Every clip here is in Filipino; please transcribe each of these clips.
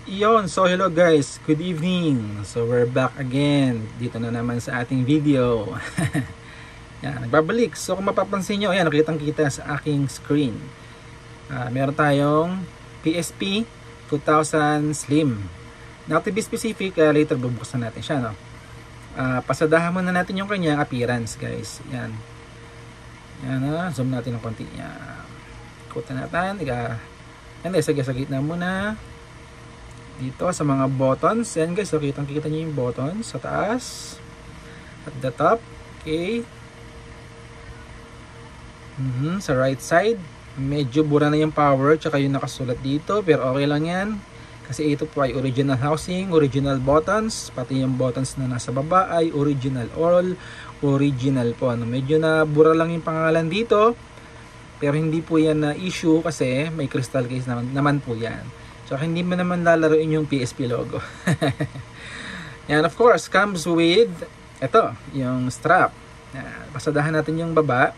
Iyon, so hello guys, good evening. So we're back again dito na naman sa ating video. Yan, nagbabalik. So kung mapapansin nyo, ayan, nakitang kita sa aking screen. Meron tayong PSP 2000 Slim. Now to be specific, later bubuksan natin siya, no? Pasadahan muna natin yung kanyang appearance, guys. Yan. Yan, zoom natin ng konti. Yan. Kuta natin. Yan, sa gitna muna. Dito sa mga buttons. Yan guys, so kitang-kita nyo yung buttons sa taas. At the top. Okay. Sa right side, medyo bura na yung power tsaka yung nakasulat dito. Pero okay lang yan. Kasi ito po ay original housing, original buttons. Pati yung buttons na nasa baba ay original. All original po. Medyo na bura lang yung pangalan dito. Pero hindi po yan na issue kasi may crystal case naman po yan. So, hindi mo naman lalaroin yung PSP logo. Yan, of course, comes with ito, yung strap. Yan, pasadahan natin yung baba.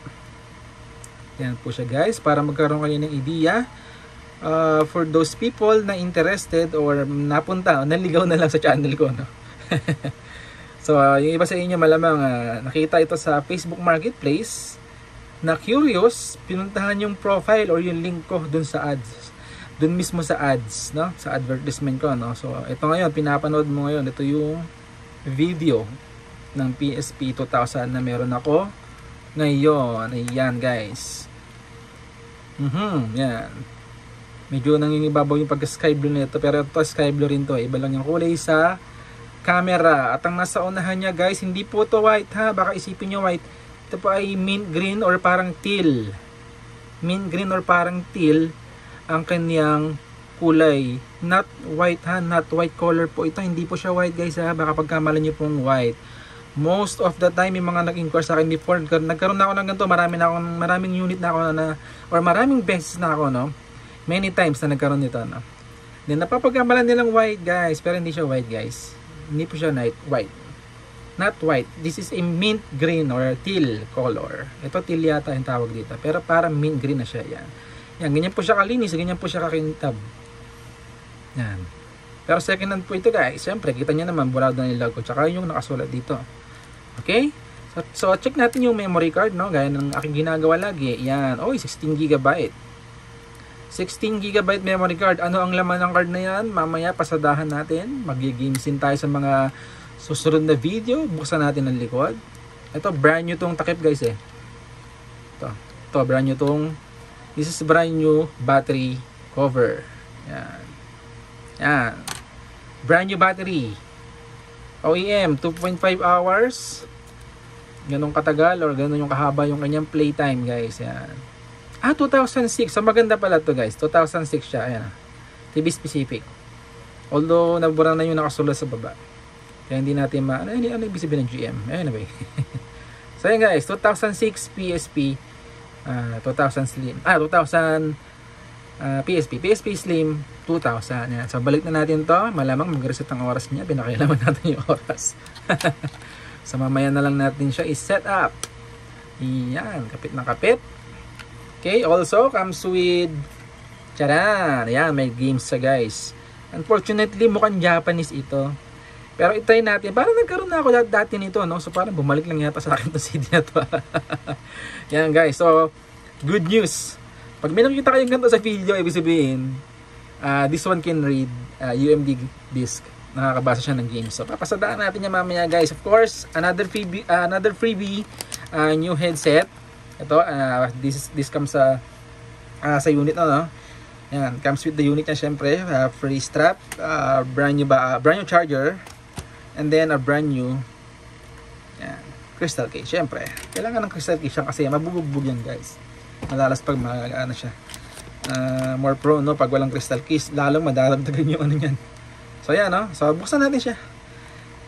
Yan po siya guys, para magkaroon kayo ng idea. For those people na interested or napunta, naligaw na lang sa channel ko. No? So, yung iba sa inyo malamang nakita ito sa Facebook Marketplace. Na curious, pinuntahan yung profile or yung link ko dun sa ads. Dun mismo sa ads, no? Sa advertisement ko, no? So, ito ngayon, pinapanood mo ngayon. Ito yung video ng PSP 2000 na meron ako ngayon. Ayan, guys. Yan. Medyo nangingibabaw yung pagka-sky blue nito. Pero ito, sky blue rin to. Iba lang yung kulay sa camera. At ang nasa unahan niya, guys, hindi po to white, ha? Baka isipin nyo white. Ito po ay mint green or parang teal. Mint green or parang teal ang kanyang kulay. Not white, ha? Not white color po. Ito hindi po siya white guys, ha? Baka pagkamalan nyo pong white. Most of the time yung mga nag-inquire sa akin before, nagkaroon na ako ng ganito, maraming unit na ako na, or maraming beses na ako, no? Many times na nagkaroon nito, no? Then napapagkamalan nilang white guys, pero hindi siya white guys. Hindi po siya white. Not white. This is a mint green or teal color. Ito teal yata yung tawag dito. Pero parang mint green na siya. Yan. Yan. Ganyan po siya kalinis. Ganyan po siya kakintab. Yan. Pero second hand po ito guys. Siyempre, kita nyo naman. Burado na yung logo. Tsaka yung nakasulat dito. Okay? So check natin yung memory card. No? Gaya ng aking ginagawa lagi. Yan. Oh, 16 GB. 16 GB memory card. Ano ang laman ng card na yan? Mamaya pasadahan natin. Mag-gamesin tayo sa mga susunod na video. Buksan natin ang likod. Ito, brand new tong takip guys eh. Ito brand new tong. This is brand new battery cover. Yan. Yan. Brand new battery. OEM, 2.5 hours. Ganong katagal or ganon yung kahaba yung kanyang playtime guys. Yan. 2006. So maganda pala to guys. 2006 siya. Ayan. To be specific. Although, nabura na yung nakasulat sa baba. Kaya hindi natin ano ibig sabihin ng GM. Anyway. So yan guys, 2006 PSP 2000 Slim. 2000 PSP Slim 2000. Yan. So balik na natin to. Malamang mag-reset ang oras niya. Pinakailaman natin yung oras. So mamaya na lang natin siya i-set up. Yan, kapit na kapit. Okay, also comes with charan. Yan, may games sa guys. Unfortunately, mukhang Japanese ito. Pero itry natin. Parang nagkaroon na ako dati nito, no? So parang bumalik lang yata sa akin itong CD na to. Yan guys. So, good news. Pag may nakikita kayong ganito sa video, ibig sabihin, this one can read UMD disk. Nakakabasa siya ng games. So, papasadaan natin yan mamaya guys. Of course, another freebie new headset. Ito, this comes sa unit na, no? Yan, comes with the unit na syempre. Free strap, brand new charger. And then a brand new crystal case. Syempre, kailangan ng crystal case yan kasi mabubugbog yan guys. Malalas pag ano siya. More prone no pag walang crystal case, lalong madadagdagan yung ano yan. So yan no. So buksan natin siya.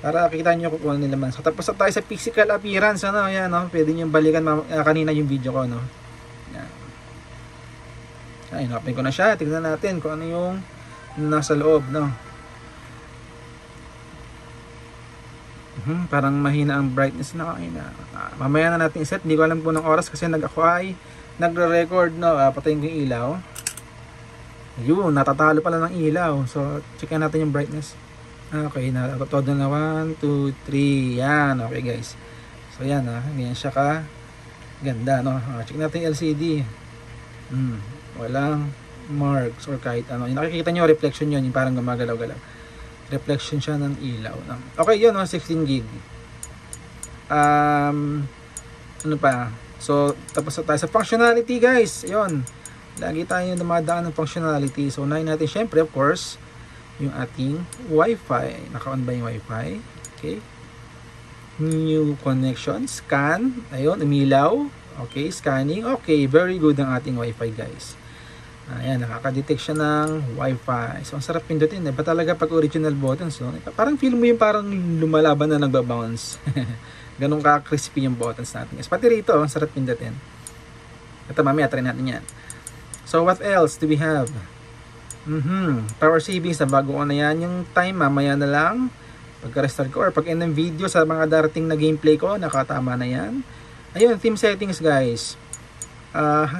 Para kita niyo kung ano nila man. So tapos tayo sa physical appearance ano, yan no. Pwede niyo balikan kanina yung video ko no. Yan. Ay, open ko na siya. Tingnan natin kung ano yung nasa loob no. Parang mahina ang brightness na kanina. Mamaya na natin i-set. Hindi ko alam po ng oras kasi ako ay nagre-record no. Patayin ko yung ilaw. Ayun, natatalo pala ng ilaw. So, check natin yung brightness. Okay, todo na 1, 2, 3. Yan, okay guys. So, yan ganyan siya ka ganda, no? Check natin yung LCD. Walang marks or kahit ano. Yung nakikita nyo, reflection yun, yung parang gumagalaw-galaw. Reflection siya ng ilaw. Okay, yun, 16 gig. Ano pa? So, tapos na tayo sa functionality, guys. Yun. Lagi tayo dumadaan ng functionality. So, unahin natin, syempre, of course, yung ating Wi-Fi. Naka-on ba yung Wi-Fi? Okay. New connection. Scan. Ayun, umilaw. Okay, scanning. Okay, very good ang ating Wi-Fi, guys. Ayan, nakaka-detect siya ng Wi-Fi. So, ang sarap pindutin. Ba talaga pag original buttons, no? Parang feel mo yung parang lumalaban na nagbabounce. Ganun ka-crispy yung buttons natin. Pati rito, ang sarap pindutin. Ito, mamaya, try natin yan. So, what else do we have? Power savings, na bago ko na yan. Yung time, mamaya na lang. Pagka-restart ko, or pag end ng video sa mga darating na gameplay ko, nakatama na yan. Ayun, theme settings, guys.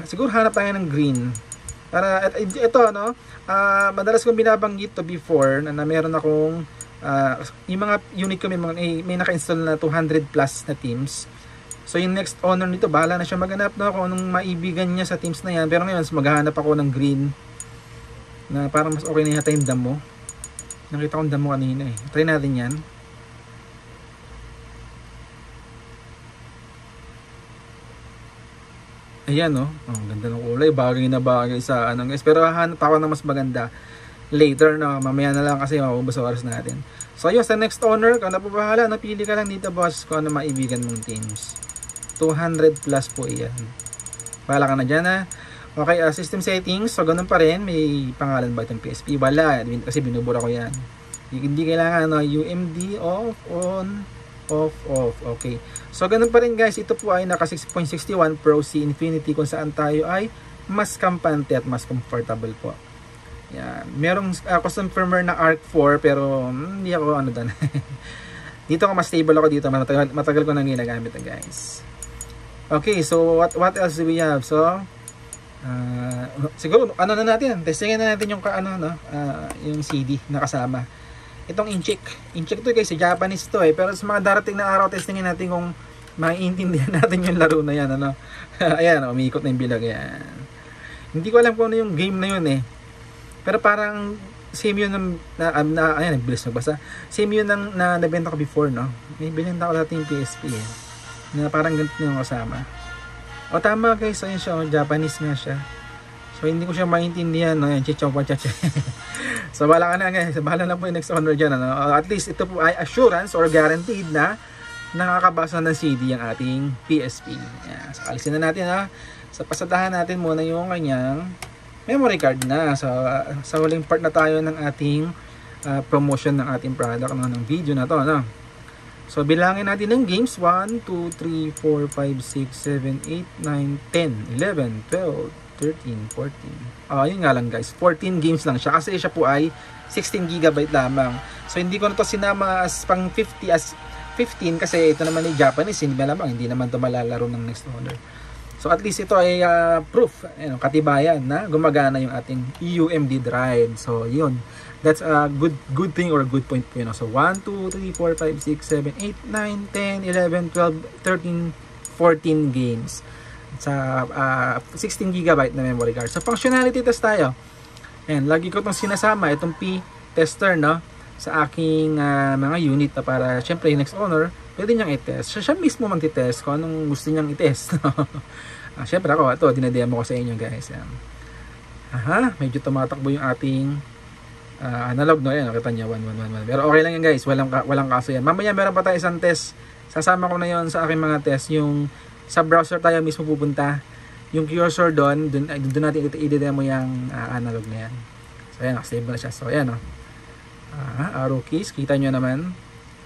Siguro hanap tayo ng green. Para, ito, no? Madalas kong binabanggit to before, na meron akong, yung mga unit ko, may naka-install na 200 plus na teams. So, yung next owner nito, bahala na siya maghanap, no? Kung anong maibigan niya sa teams na yan. Pero ngayon, maghahanap ako ng green. Na parang mas okay na yata yung damo. Nakita kong damo kanina eh. Try natin yan. Ayan, no? Ang ganda ng kulay. Bagay na bagay sa ano, guys. Pero hahanap ako ng mas maganda later, no? Mamaya na lang kasi maubos oras natin. So, ayun, sa next owner, kung ano po bahala, napili ka lang dito, boss, kung ano maibigan mong teams. 200 plus po yan. Bahala ka na dyan, ha? Okay, system settings. So, ganun pa rin. May pangalan ba itong PSP? Wala. Kasi binubura ko yan. Hindi kailangan, no? UMD, off, on, off, off. Okay. So, ganun pa rin, guys. Ito po ay naka 6.61 Pro C Infinity kung saan tayo ay mas kampante at mas comfortable po. Yan. Merong custom firmware na ARC 4 pero hindi ako ano doon. Dito ako mas stable ako dito. Matagal ko nang ginagamit, guys. Okay, so what else do we have? So, siguro ano na natin, testingin na natin yung yung CD na kasama. Itong incheck to, guys, Japanese to pero sa mga darating na araw testingin natin kung maiintindihan natin yung laro na yan, ano. Ayan, umiikot na yung bilag yan. Hindi ko alam kung ano yung game na yun pero parang same yun ayan, bilis magbasa. Same yun na nabenta ko before, no. May binenta ko dati yung PSP na parang ganito yung kasama. O tama, guys, ayun siya, Japanese nga siya. So hindi ko siya maintindihan, no. Yan, chichaw pa chacha. So bahala ka na, guys. Bahala na po yung next owner dyan, ano. At least ito po ay assurance or guaranteed na nakakabasa ng CD ang ating PSP. Yan. So alisin na natin, ha. So pasadahan natin muna yung kanyang memory card na. So sa huling part na tayo ng ating promotion ng ating product, ng video na to, no. So, bilangin natin ng games. 1, 2, 3, 4, 5, 6, 7, 8, 9, 10, 11, 12, 13, 14. Yun nga lang, guys. 14 games lang siya. Kasi siya po ay 16 GB lamang. So, hindi ko na to sinama as pang 50 as 15 kasi ito naman ay Japanese. Hindi malamang. Hindi naman ito malalaro ng next owner. So, at least ito ay proof, katibayan na gumagana yung ating UMD drive. So, yun. That's a good thing or a good point po yun. So, 1, 2, 3, 4, 5, 6, 7, 8, 9, 10, 11, 12, 13, 14 games. Sa 16 GB na memory card. So, functionality test tayo. And lagi ko itong sinasama, itong P-tester, no? Sa aking mga unit na para, syempre, yung next owner, pwede niyang i-test. Siya mismo mag-test kung anong gusto niyang i-test. Syempre ako, ito, dinademo ko sa inyo, guys. Medyo tumatakbo yung ating analog, no? Ayan, nakita niya 1111. Pero okay lang yan, guys, walang kaso yan. Mamaya meron pa tayo isang test. Sasama ko na yon sa aking mga test. Yung sa browser tayo mismo pupunta. Yung cursor doon natin i-demo yung analog na yan. So ayan, stable na siya. So ayan, no? Arrow keys, kita nyo naman.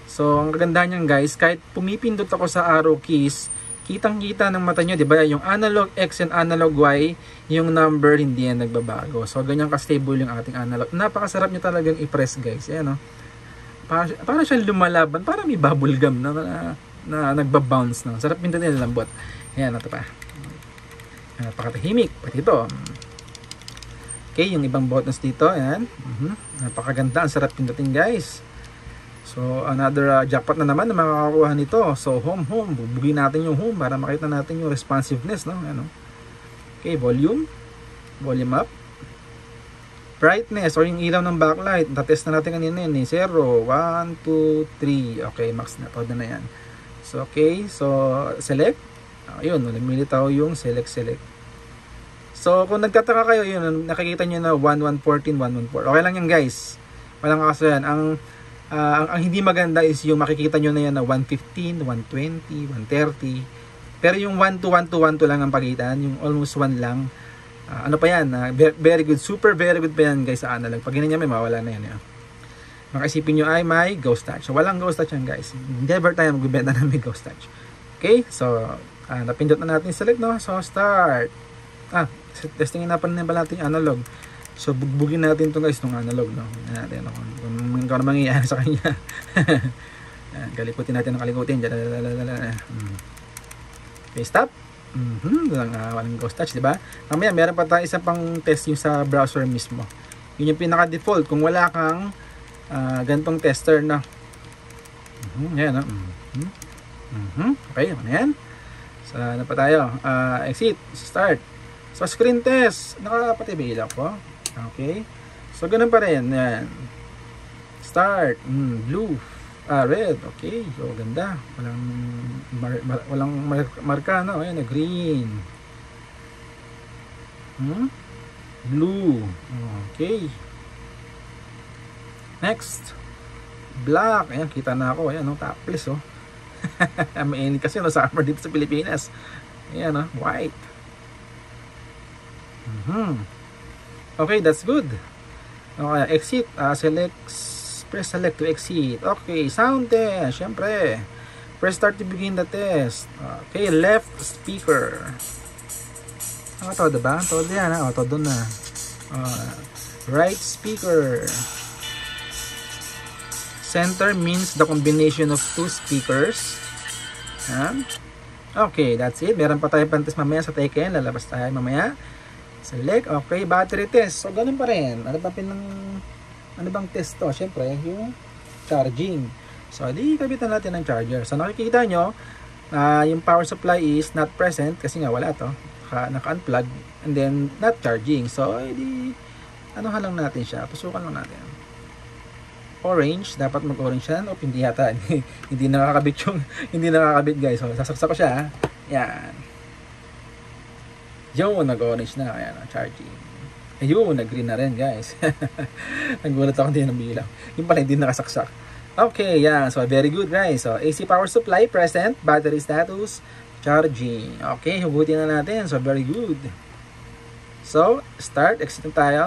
So ang kagandahan niyan, guys, kahit pumipindot ako sa arrow keys, kitang-kita ng mata nyo, di ba? Yung analog X and analog Y, yung number hindi yan nagbabago. So, ganyan ka-stable yung ating analog. Napakasarap nyo talagang i-press, guys. Ayan, no? Para siyang lumalaban. Para may bubble gum na nagbabounce, no? Sarap pindutin na lambot. Ayan, ito pa. Napakatahimik. Pati ito. Okay, yung ibang buttons dito, ayan. Napakaganda, ang sarap pindutin guys. So, another jackpot na naman na makakakuha nito. So, home. Bubugin natin yung home para makita natin yung responsiveness, no? Ano? Okay, volume up. Brightness, or yung ilaw ng backlight. Natest na natin kanina yun, 0, 1, 2, 3. Okay, max na. Todo na yan. So, okay. So, select. Ayun, nagmilitaw yung select. So, kung nagtataka kayo, yun, nakikita nyo na 1114, 114. Okay lang yan guys. Walang kaso yan. Ang hindi maganda is yung makikita nyo na yan na 115, 120, 130. Pero yung 12, 12, 12 lang ang pagitan. Yung almost 1 lang. Ano pa yan? Very good. Super very good pa yan guys sa analog. Pag ganyan may mawala na yan. Makaisipin nyo ay may ghost touch. So, walang ghost touch yan guys. Never tayo magbibenta na may ghost touch. Okay? So, napindot na natin select, no? So, start. Testingin na pa natin yung analog. So, bugbugin natin ito guys, itong analog, no? Natin, no? Kung ano mangyayari sa kanya. Kalikutin natin ang kalikutin. Okay, stop. Walang ghost touch, diba? Mamaya, meron pa tayo isa pang test yung sa browser mismo. Yun yung pinaka-default. Kung wala kang gantong tester, no? Yan, no? Okay, ano yan? So, ano pa tayo? Exit. Start. So, screen test. Nakapatibigil ako. Okay. So, ganun pa rin. Yan. Start. Blue. Red. Okay. So, ganda. Walang marka, no? Ayan, green. Blue. Okay. Next. Black. Ayan, kita na ako. Ayan, no? Topless, oh. Mainit kasi, no? Summer dito sa Pilipinas. Ayan, no? White. Okay, that's good. Okay, exit. Press select to exit. Okay, sound test. Syempre. Press start to begin the test. Okay, left speaker. Todo ba? Todo yan. Todo na. Right speaker. Center means the combination of two speakers. Okay, that's it. Meron pa tayo pang-test mamaya sa Tekken. Lalabas tayo mamaya. Select. Okay, battery test. So, ganun pa rin. Ano bang test to? Siyempre, yung charging. So, kabitan natin ng charger. So, nakikita nyo, yung power supply is not present kasi nga wala to. Naka-unplug. And then, not charging. So, anuhan lang natin siya. Pasukan lang natin. Orange. Dapat mag-orange yan. O, hindi yata. Hindi nakakabit guys. So, sasaksak ko siya. Yan. Yung nag-orange na, ayan, charging. Ayun, nag-green na rin, guys. Nagulat ako, hindi nabilang. Yung pala, hindi nakasaksak. Okay, yan. So, very good, guys. So, AC power supply, present. Battery status, charging. Okay, hugutin na natin. So, very good. So, start. Exit na tayo.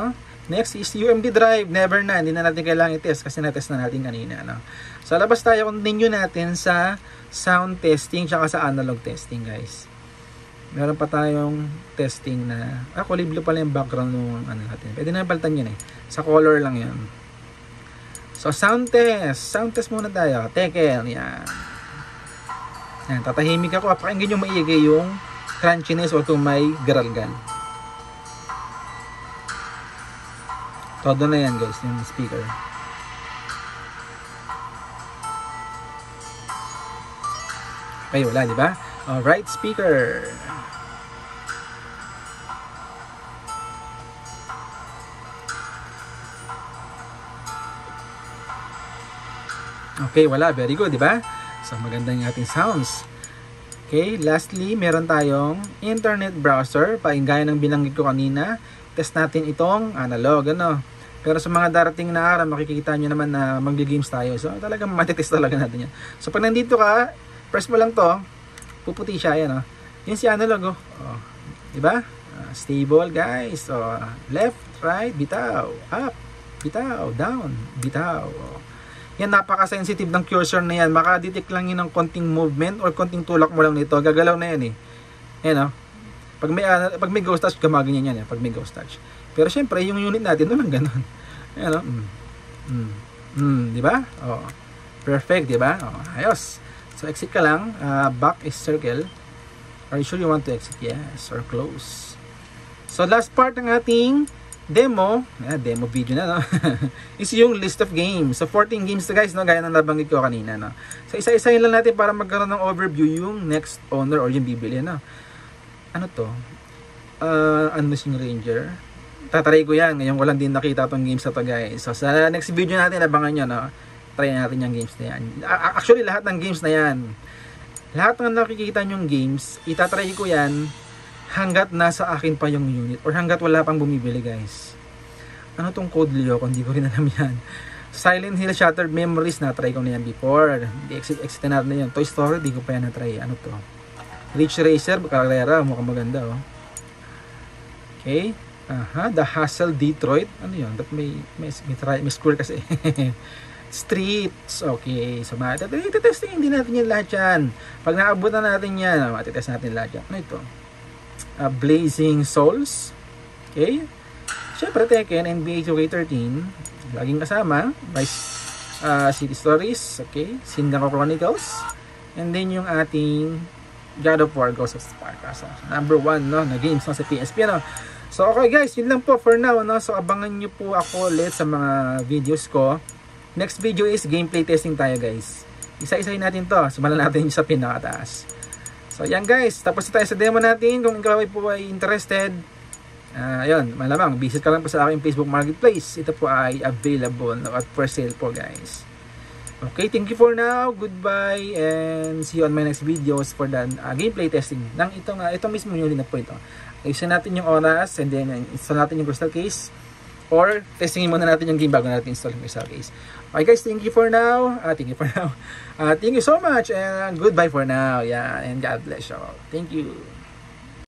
Next is UMD drive. Never na. Hindi na natin kailangan i-test kasi na-test na natin kanina. No? So, labas tayo. Continue natin sa sound testing tsaka sa analog testing, guys. Meron pa tayong testing na kulay blue pala yung background ng ano natin. Pwede na palitan yun eh. Sa color lang yan. So, sound test. Sound test muna tayo. Tekken. Yan. Yan. Tatahimik ako. Pakinggan nyo maigi yung crunchiness o kung may garalgan. Todo na yan guys. Yung speaker. Okay, wala, di ba? Alright, speaker. Okay, wala. Very good, di ba? So, maganda yung ating sounds. Okay, lastly, meron tayong internet browser. Gaya ng binanggit ko kanina, test natin itong analog, ano? Pero sa mga darating na araw, makikita nyo naman na mag-games tayo. So, talagang matitest talaga natin yan. So, pag nandito ka, press mo lang to, puputi siya, yan, oh. Yun si analog, oh. Diba? Stable, guys. So, left, right, bitaw. Up, bitaw. Down, bitaw. Oh. Yan, napaka-sensitive ng cursor na yan. Makadetect lang yun ng konting movement or konting tulak mo lang nito. Gagalaw na yan, eh. Yan, oh. Pag may ghost touch, gamaganyan yan, eh. Pag may ghost touch. Pero syempre, yung unit natin, walang ganon. Yan, oh. Diba? Oh. Perfect, diba? Oh, ayos. So, exit ka lang. Back is circle. Are you sure you want to exit? Yes. Or close. So, last part ng ating demo video na, no? Is yung list of games. So 14 games to guys, no, gaya ng nabanggit ko kanina, no. So isa-isahin lang natin para magkaroon ng overview yung next owner or yung bibili, no. Ano to? Unleashing Ranger. Tatry ko yan. Ngayon ko lang din nakita tong games na to guys. So sa next video natin, abangan nyo, no. Try natin yung games na yan. Actually, lahat ng games na yan. Lahat ng nakikita nyong games, itatry ko yan hanggat nasa akin pa yung unit or hanggat wala pang bumibili guys. Ano tong Code Lyoko? Hindi ko rin alam yan. Silent Hill Shattered Memories, na-try ko na yan before. Exit natin na yan. Toy Story, di ko pa yan na-try. Ano to? Ridge Racer, Carrera, mukhang maganda, oh. Okay. The Hustle Detroit. Ano yun? May square kasi. Streets. Okay. So, matitesting din natin yan lahat yan. Pag naabutan natin yan, matitest natin lahat yan. Ano ito? Blazing Souls. Okay. Siyempre, Tekken, NBA 2K13. Laging kasama. City Stories. Okay. Sindaco Chronicles. And then yung ating God of War Ghost of Sparta. So, number 1, no, na games, no, sa PSP, no. So, okay guys, yun lang po for now, no. So, abangan nyo po ako ulit sa mga videos ko. Next video is gameplay testing tayo, guys. Isa-isahin natin to. Simulan natin yung sa pinakataas. So, yan guys. Tapos tayo sa demo natin. Kung ikaw po ay interested, ayun, malamang, visit ka lang po sa aking Facebook Marketplace. Ito po ay available, no, at for sale po, guys. Okay, thank you for now. Goodbye and see you on my next videos for the gameplay testing ng ito mismo yung na po ito. Ayusin natin yung oras and then install natin yung crystal case or testingin muna natin yung game bago natin install yung crystal case. Okay guys, thank you for now. Thank you so much and goodbye for now. Yeah, and God bless you all. Thank you.